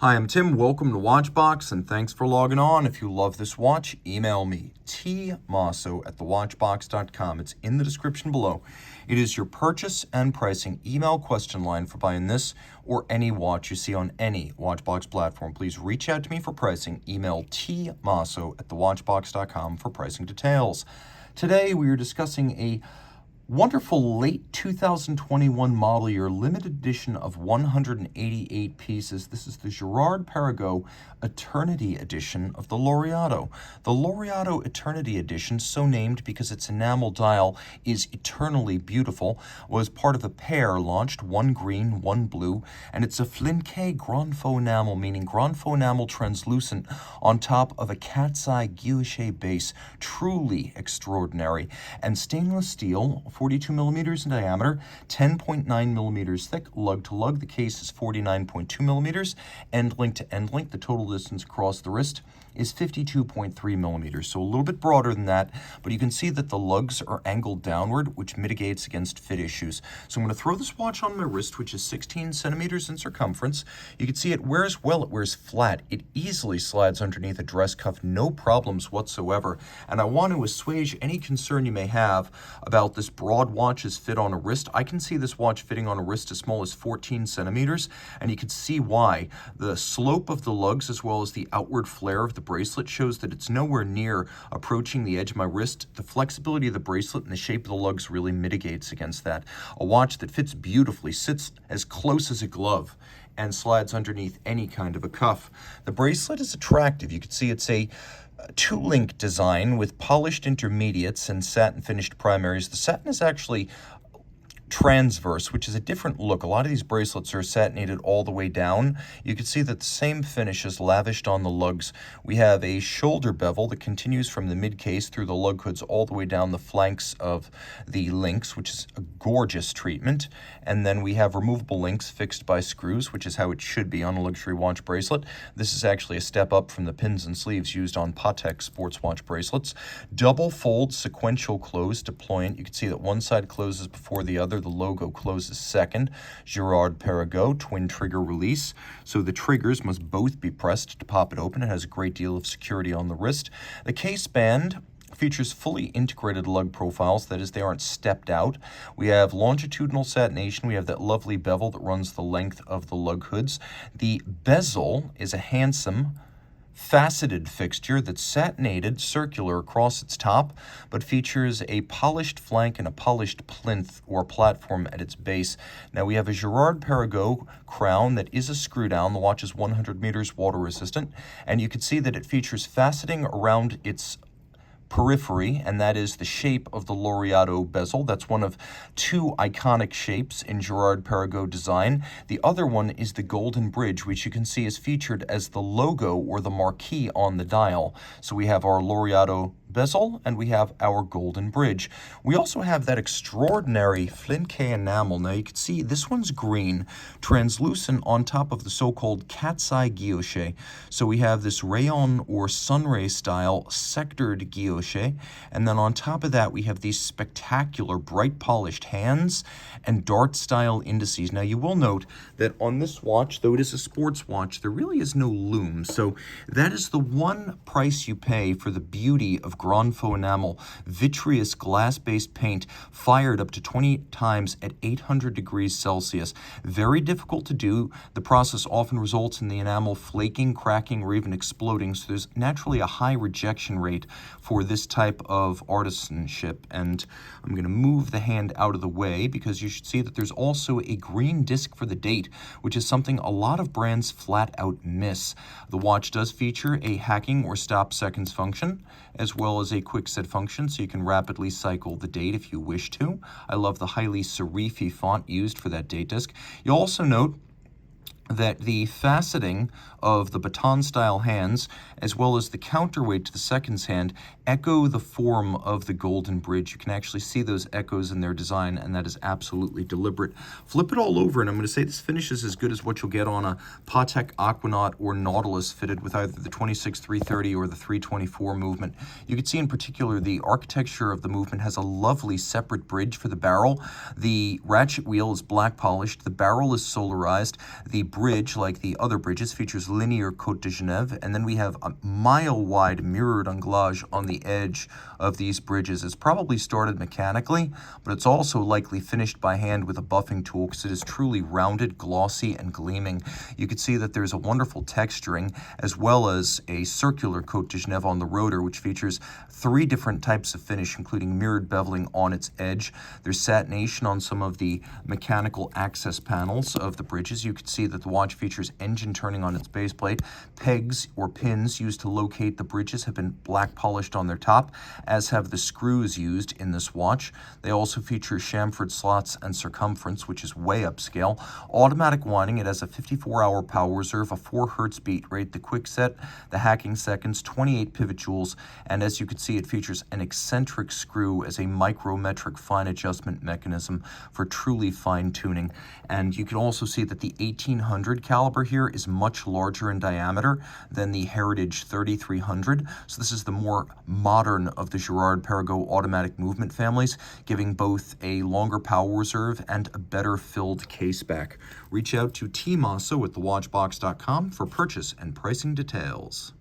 Hi, I'm Tim. Welcome to Watchbox, and thanks for logging on. If you love this watch, email me, tmosso@thewatchbox.com. It's in the description below. It is your purchase and pricing email question line for buying this or any watch you see on any Watchbox platform. Please reach out to me for pricing. Email tmosso@thewatchbox.com for pricing details. Today, we are discussing a wonderful late 2021 model year limited edition of 188 pieces. This is the Girard-Perregaux Eternity Edition of the Laureato. The Laureato Eternity Edition, so named because its enamel dial is eternally beautiful, was part of a pair launched, one green, one blue, and it's a flingué grand faux enamel, meaning grand faux enamel translucent on top of a cat's eye guilloche base. Truly extraordinary. And stainless steel, 42 millimeters in diameter, 10.9 millimeters thick, lug to lug. The case is 49.2 millimeters, end link to end link. The total distance across the wrist is 52.3 millimeters, so a little bit broader than that, but you can see that the lugs are angled downward, which mitigates against fit issues. So I'm going to throw this watch on my wrist, which is 16 centimeters in circumference. You can see it wears well, it wears flat. It easily slides underneath a dress cuff, no problems whatsoever. And I want to assuage any concern you may have about this broad watch's fit on a wrist. I can see this watch fitting on a wrist as small as 14 centimeters, and you can see why. The slope of the lugs as well as the outward flare of the bracelet shows that it's nowhere near approaching the edge of my wrist. The flexibility of the bracelet and the shape of the lugs really mitigates against that. A watch that fits beautifully, sits as close as a glove, and slides underneath any kind of a cuff. The bracelet is attractive. You can see it's a two-link design with polished intermediates and satin finished primaries. The satin is actually transverse, which is a different look. A lot of these bracelets are satinated all the way down. You can see that the same finish is lavished on the lugs. We have a shoulder bevel that continues from the mid case through the lug hoods all the way down the flanks of the links, which is a gorgeous treatment. And then we have removable links fixed by screws, which is how it should be on a luxury watch bracelet. This is actually a step up from the pins and sleeves used on Patek sports watch bracelets. Double fold sequential close deployant. You can see that one side closes before the other. The logo closes second. Girard-Perregaux twin trigger release. So the triggers must both be pressed to pop it open. It has a great deal of security on the wrist. The case band features fully integrated lug profiles, that is, they aren't stepped out. We have longitudinal satination. We have that lovely bevel that runs the length of the lug hoods. The bezel is a handsome faceted fixture that's satinated circular across its top, but features a polished flank and a polished plinth or platform at its base. Now we have a Girard-Perregaux crown that is a screw down. The watch is 100 meters water resistant, and you can see that it features faceting around its periphery, and that is the shape of the Laureato bezel. That's one of two iconic shapes in Girard-Perregaux design. The other one is the golden bridge, which you can see is featured as the logo or the marquee on the dial. So we have our Laureato bezel, and we have our golden bridge. We also have that extraordinary flingué enamel. Now you can see this one's green, translucent on top of the so-called cat's eye guilloche. So we have this rayon or sunray style sectored guilloche, and then on top of that we have these spectacular bright polished hands and dart style indices. Now you will note that on this watch, though it is a sports watch, there really is no lume. So that is the one price you pay for the beauty of grand faux enamel, vitreous glass-based paint fired up to 20 times at 800 degrees Celsius. Very difficult to do. The process often results in the enamel flaking, cracking, or even exploding, so there's naturally a high rejection rate for this type of artisanship. And I'm going to move the hand out of the way because you should see that there's also a green disc for the date, which is something a lot of brands flat out miss. The watch does feature a hacking or stop seconds function, as well as a quick set function, so you can rapidly cycle the date if you wish to. I love the highly serify font used for that date disc. You'll also note that the faceting of the baton-style hands, as well as the counterweight to the seconds hand, echo the form of the golden bridge. You can actually see those echoes in their design, and that is absolutely deliberate. Flip it all over, and I'm going to say this finish is as good as what you'll get on a Patek Aquanaut or Nautilus fitted with either the 26-330 or the 324 movement. You can see in particular the architecture of the movement has a lovely separate bridge for the barrel. The ratchet wheel is black polished. The barrel is solarized. The bridge, like the other bridges, features linear Côte de Genève, and then we have a mile-wide mirrored anglage on the edge of these bridges. It's probably started mechanically, but it's also likely finished by hand with a buffing tool because it is truly rounded, glossy, and gleaming. You can see that there's a wonderful texturing as well as a circular Côte de Genève on the rotor, which features 3 different types of finish, including mirrored beveling on its edge. There's satination on some of the mechanical access panels of the bridges. You can see that the watch features engine turning on its base plate. Pegs or pins used to locate the bridges have been black polished on their top, as have the screws used in this watch. They also feature chamfered slots and circumference, which is way upscale. Automatic winding, it has a 54-hour power reserve, a 4 hertz beat rate, the quick set, the hacking seconds, 28 pivot joules, and as you can see, it features an eccentric screw as a micrometric fine adjustment mechanism for truly fine tuning. And you can also see that the 1800 caliber here is much larger in diameter than the Heritage 3300. So this is the more modern of the Girard-Perregaux automatic movement families, giving both a longer power reserve and a better filled case back. Reach out to Team Mosso at thewatchbox.com for purchase and pricing details.